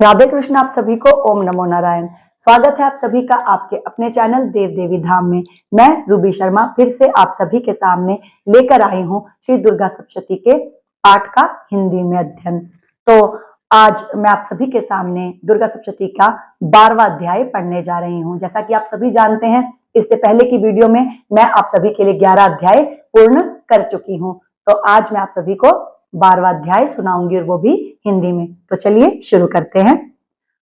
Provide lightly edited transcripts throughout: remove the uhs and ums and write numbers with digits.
राधे कृष्ण। आप सभी को ओम नमो नारायण। स्वागत है आप सभी का आपके अपने चैनल देव देवी धाम में। मैं रूबी शर्मा फिर से आप सभी के सामने लेकर आई हूँ श्री दुर्गा सप्तशती के पाठ का हिंदी में अध्ययन। तो आज मैं आप सभी के सामने दुर्गा सप्तशती का 12वां अध्याय पढ़ने जा रही हूँ। जैसा कि आप सभी जानते हैं, इससे पहले की वीडियो में मैं आप सभी के लिए 11 अध्याय पूर्ण कर चुकी हूँ। तो आज मैं आप सभी को 12वां अध्याय सुनाऊंगी और वो भी हिंदी में। तो चलिए शुरू करते हैं।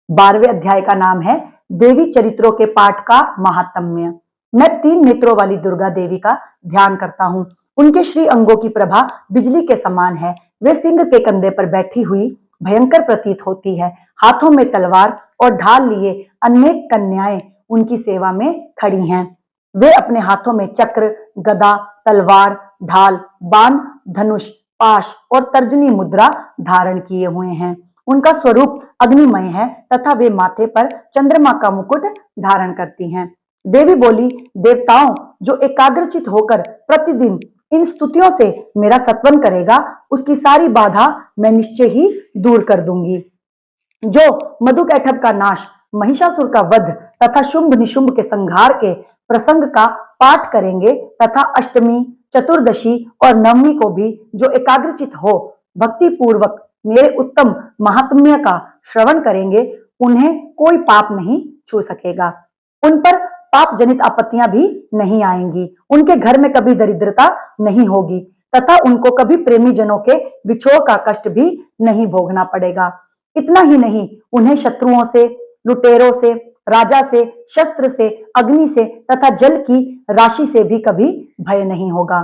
12वें अध्याय का नाम है देवी चरित्रों के पाठ का महात्म्य। मैं 3 नेत्रों वाली दुर्गा देवी का ध्यान करता हूँ। उनके श्री अंगों की प्रभा बिजली के समान है। वे सिंह के कंधे पर बैठी हुई भयंकर प्रतीत होती है। हाथों में तलवार और ढाल लिए अनेक कन्याएं उनकी सेवा में खड़ी हैं। वे अपने हाथों में चक्र, गदा, तलवार, ढाल, बाण, धनुष, पाश और तर्जनी मुद्रा धारण किए हुए हैं। उनका स्वरूप अग्निमय है तथा वे माथे पर चंद्रमा का मुकुट धारण करती हैं। देवी बोली, देवताओं, जो एकाग्रचित होकर प्रतिदिन इन स्तुतियों से मेरा सत्वन करेगा, उसकी सारी बाधा मैं निश्चय ही दूर कर दूंगी। जो मधुकैटभ का नाश, महिषासुर का वध तथा शुंभ निशुंभ के संहार के प्रसंग का पाठ करेंगे तथा अष्टमी, चतुर्दशी और नवमी को भी जो एकाग्रचित हो भक्ति पूर्वक मेरे उत्तम महात्म्य का श्रवण करेंगे, उन्हें कोई पाप नहीं छू सकेगा। उन पर पाप जनित आपत्तियां भी नहीं आएंगी। उनके घर में कभी दरिद्रता नहीं होगी तथा उनको कभी प्रेमी जनों के विछोह का कष्ट भी नहीं भोगना पड़ेगा। इतना ही नहीं, उन्हें शत्रुओं से, लुटेरों से, राजा से, शस्त्र से, अग्नि से तथा जल की राशि से भी कभी भय नहीं होगा।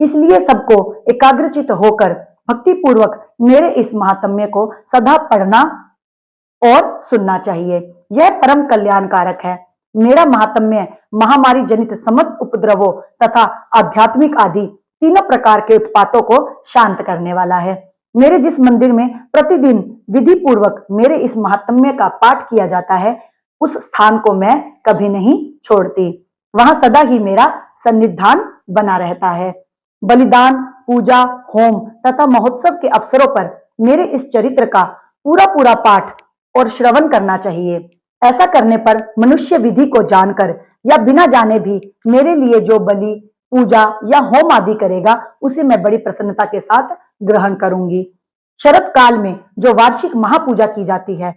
इसलिए सबको एकाग्रचित होकर भक्ति पूर्वक मेरे इस महात्म्य को सदा पढ़ना और सुनना चाहिए। यह परम कल्याणकारक है। मेरा महात्म्य महामारी जनित समस्त उपद्रवों तथा आध्यात्मिक आदि तीनों प्रकार के उत्पातों को शांत करने वाला है। मेरे जिस मंदिर में प्रतिदिन विधि पूर्वक मेरे इस महात्म्य का पाठ किया जाता है, उस स्थान को मैं कभी नहीं छोड़ती। वहां सदा ही मेरा सन्निधान बना रहता है। बलिदान, पूजा, होम तथा महोत्सव के अवसरों पर मेरे इस चरित्र का पूरा पूरा पाठ और श्रवण करना चाहिए। ऐसा करने पर मनुष्य विधि को जानकर या बिना जाने भी मेरे लिए जो बलि, पूजा या होम आदि करेगा, उसे मैं बड़ी प्रसन्नता के साथ ग्रहण करूंगी। शरत काल में जो वार्षिक महापूजा की जाती है,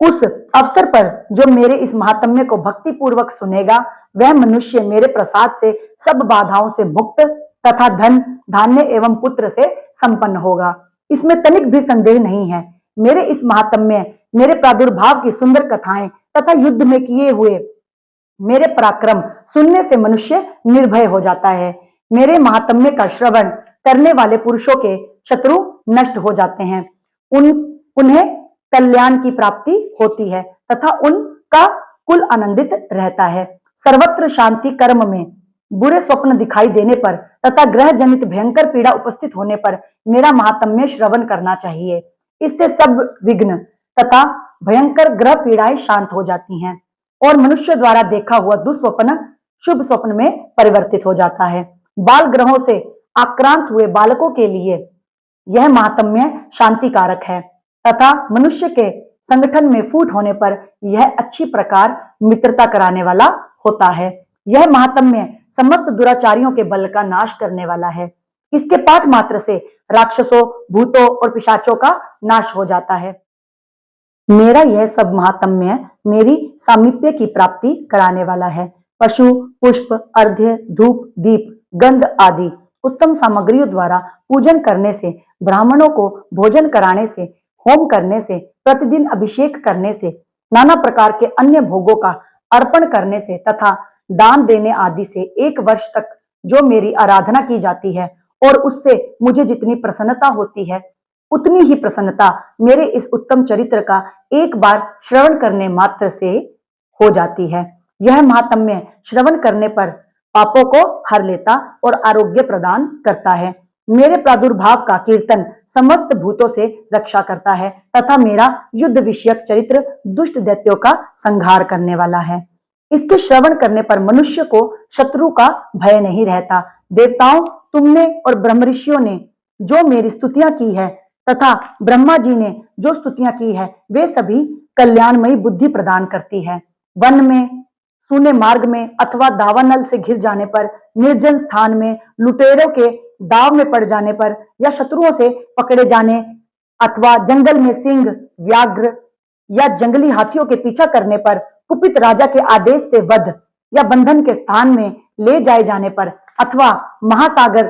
उस अवसर पर जो मेरे इस महात्म्य को भक्ति पूर्वक सुनेगा, वह मनुष्य मेरे प्रसाद से सब बाधाओं से मुक्त तथा धन, धान्य एवं पुत्र से संपन्न होगा। इसमें तनिक भी संदेह नहीं है। मेरे इस महात्म्य, मेरे प्रादुर्भाव की सुंदर कथाएं तथा युद्ध में किए हुए मेरे पराक्रम सुनने से मनुष्य निर्भय हो जाता है। मेरे महात्म्य का श्रवण करने वाले पुरुषों के शत्रु नष्ट हो जाते हैं। उन्हें कल्याण की प्राप्ति होती है तथा उनका कुल आनंदित रहता है। सर्वत्र शांति कर्म में बुरे स्वप्न दिखाई देने पर तथा ग्रह जनित भयंकर पीड़ा उपस्थित होने पर मेरा महात्म्य श्रवण करना चाहिए। इससे सब विघ्न तथा भयंकर ग्रह पीड़ाएं शांत हो जाती हैं और मनुष्य द्वारा देखा हुआ दुस्वप्न शुभ स्वप्न में परिवर्तित हो जाता है। बाल ग्रहों से आक्रांत हुए बालकों के लिए यह महात्म्य शांतिकारक है तथा मनुष्य के संगठन में फूट होने पर यह अच्छी प्रकार मित्रता कराने वाला होता है। यह महात्म्य समस्त दुराचारियों के बल का नाश करने वाला है। इसके पाठ मात्र से राक्षसों, भूतों और पिशाचों का नाश हो जाता है। मेरा यह सब महात्म्य मेरी सामीप्य की प्राप्ति कराने वाला है। पशु, पुष्प, अर्घ्य, धूप, दीप, गंध आदि उत्तम सामग्रियों द्वारा पूजन करने से, ब्राह्मणों को भोजन कराने से, होम करने से, प्रतिदिन अभिषेक करने से, नाना प्रकार के अन्य भोगों का अर्पण करने से तथा दान देने आदि से 1 वर्ष तक जो मेरी आराधना की जाती है और उससे मुझे जितनी प्रसन्नता होती है, उतनी ही प्रसन्नता मेरे इस उत्तम चरित्र का एक बार श्रवण करने मात्र से हो जाती है। यह महात्म्य श्रवण करने पर पापों को हर लेता और आरोग्य प्रदान करता है। मेरे प्रादुर्भाव का कीर्तन समस्त भूतों से रक्षा करता है तथा मेरा युद्ध विषयक चरित्र दुष्ट दैत्यों का संहार करने वाला है। इसके श्रवण करने पर मनुष्य को शत्रु का भय नहीं रहता। देवताओं, तुमने और ब्रह्म ऋषियों ने जो मेरी स्तुतियां की है तथा ब्रह्मा जी ने जो स्तुतियां की है वे सभी कल्याणमयी बुद्धि प्रदान करती है। वन में, सूने मार्ग में अथवा दावानल से घिर जाने पर, निर्जन स्थान में, लुटेरों के दाव में पड़ जाने पर या शत्रुओं से पकड़े जाने अथवा जंगल में सिंह, व्याघ्र या जंगली हाथियों के पीछा करने पर, कुपित राजा के आदेश से वध या बंधन के स्थान में ले जाए जाने पर, अथवा महासागर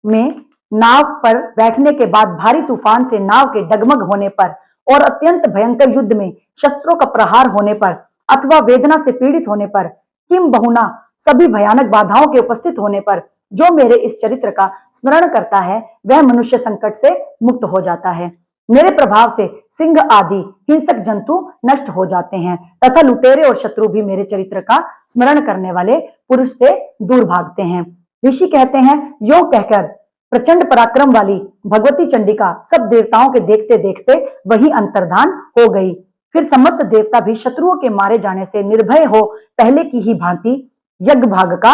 में नाव पर बैठने के बाद भारी तूफान से नाव के डगमग होने पर और अत्यंत भयंकर युद्ध में शस्त्रों का प्रहार होने पर अथवा वेदना से पीड़ित होने पर, किम बहुना सभी भयानक बाधाओं के उपस्थित होने पर जो मेरे इस चरित्र का स्मरण करता है वह मनुष्य संकट से मुक्त हो जाता है। मेरे प्रभाव से सिंह आदि हिंसक जंतु नष्ट हो जाते हैं तथा लुटेरे और शत्रु भी मेरे चरित्र का स्मरण करने वाले पुरुष से दूर भागते हैं। ऋषि कहते हैं, यो कहकर प्रचंड पराक्रम वाली भगवती चंडिका सब देवताओं के देखते देखते वही अंतर्धान हो गई। फिर समस्त देवता भी शत्रुओं के मारे जाने से निर्भय हो पहले की ही भांति यज्ञ भाग का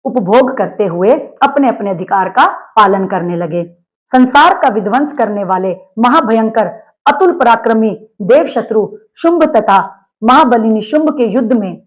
उपभोग करते हुए अपने अपने अधिकार का पालन करने लगे। संसार का विध्वंस करने वाले महाभयंकर अतुल पराक्रमी देव शत्रु शुंभ तथा महाबली निशुंभ के युद्ध में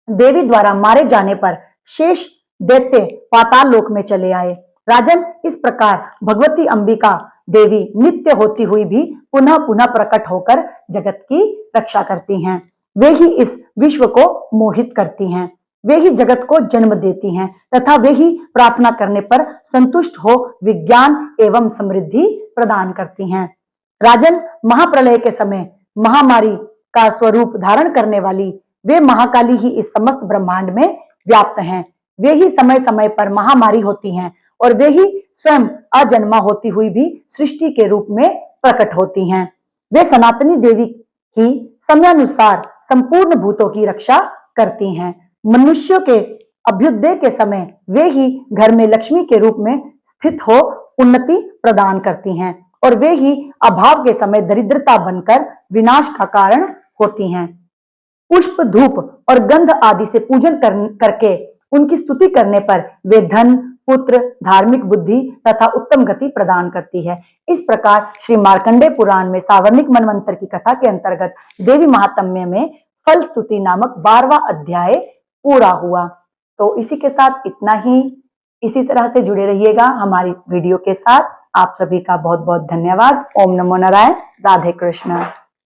देवी द्वारा मारे जाने पर शेष दैत्य पाताल लोक में चले आए। राजन, इस प्रकार भगवती अंबिका देवी नित्य होती हुई भी पुनः पुनः प्रकट होकर जगत की रक्षा करती हैं। वे ही इस विश्व को मोहित करती हैं, वे ही जगत को जन्म देती हैं तथा वे ही प्रार्थना करने पर संतुष्ट हो विज्ञान एवं समृद्धि प्रदान करती हैं। राजन, महाप्रलय के समय महामारी का स्वरूप धारण करने वाली वे महाकाली ही इस समस्त ब्रह्मांड में व्याप्त हैं। वे ही समय समय पर महामारी होती हैं और वे ही स्वयं अजन्मा होती हुई भी सृष्टि के रूप में प्रकट होती हैं। वे सनातनी देवी ही समयानुसार संपूर्ण भूतों की रक्षा करती हैं। मनुष्यों के अभ्युदय के समय वे ही घर में लक्ष्मी के रूप में स्थित हो उन्नति प्रदान करती हैं और वे ही अभाव के समय दरिद्रता बनकर विनाश का कारण होती हैं। पुष्प, धूप और गंध आदि से पूजन करके उनकी स्तुति करने पर वे धन, पुत्र, धार्मिक बुद्धि तथा उत्तम गति प्रदान करती है। इस प्रकार श्री मार्कंडेय पुराण में सावर्णिक मनवंतर की कथा के अंतर्गत देवी महात्म्य में फल स्तुति नामक 12वां अध्याय पूरा हुआ। तो इसी के साथ इतना ही। इसी तरह से जुड़े रहिएगा हमारी वीडियो के साथ। आप सभी का बहुत बहुत धन्यवाद। ओम नमो नारायण। राधे कृष्ण।